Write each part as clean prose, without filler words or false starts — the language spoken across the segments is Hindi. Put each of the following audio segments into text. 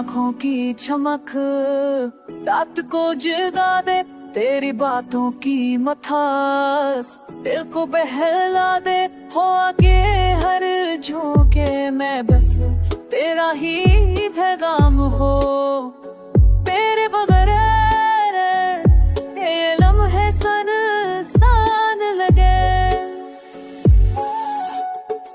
आँखों की चमक रात को जगा दे, तेरी बातों की मथास दिल को बहला दे। हो आगे हर झोंके में बस तेरा ही पैगाम हो, तेरे बगैर ये लम्हे सान लगे।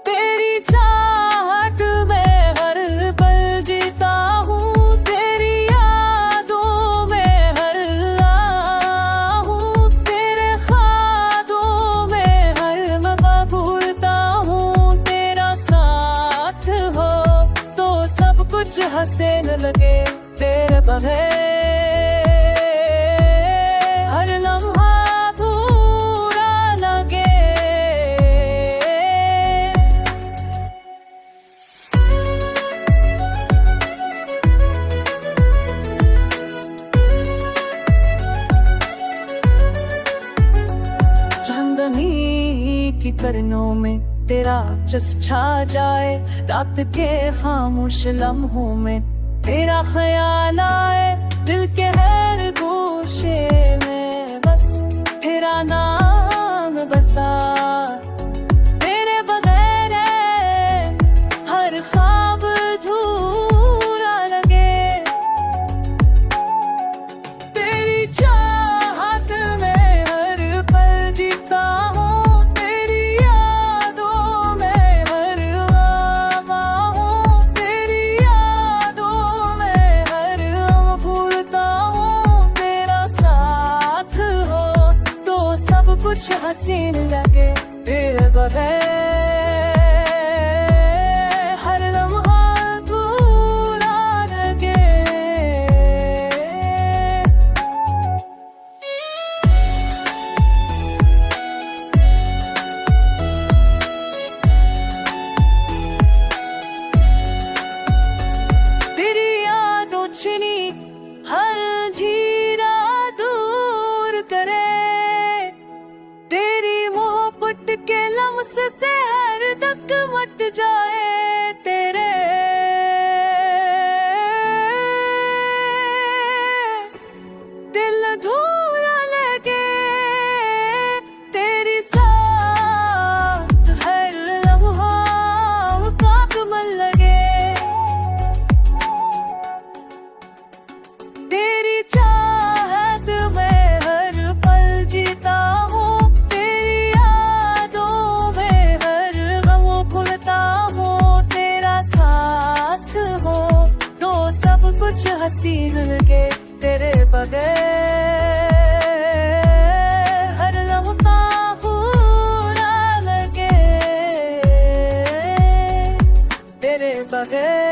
तेरी चाहत में हर पल जीता हूँ, तेरी यादों में हर लम्हा हूँ, तेरे ख्वाबों में हर मौका भूलता हूँ। तेरा साथ हो तो सब कुछ हसीन लगे, तेरे बगैर हर लम्हा पूरा लगे। चांदनी की किरणों में तेरा जस छा जाए, रात के खामोश लम्हों में तेरा ख्याल आए। दिल के हर गोशे में बस तेरा नाम बसा, तेरे बगैर हर ख्वाब अधूरा लगे। तेरी चाहत में हर पल जीता हूँ, तेरी यादों में हर लम्हा हूँ, तेरी यादों में हर लम्हा भूलता हूँ। तेरा साथ हो तो सब कुछ हसीन लगे, तेरे बगैर हर लम्हा अधूरा लगे। तेरी यादों छिनी हर झीरा दूर करे, तेरी मोहब्बत के लम्स से हर तक मट जाए। तेरे दिल अधूरा लगे, तेरी साथ हर लम्हा काकमल लगे। तेरी चाहत में हर पल जीता हूँ, तेरी यादों में हर गम भूलता हूँ। तेरा साथ हो तो सब कुछ हसीन लगे, तेरे बगैर हर लम्हा पूरा लगे, तेरे बगैर।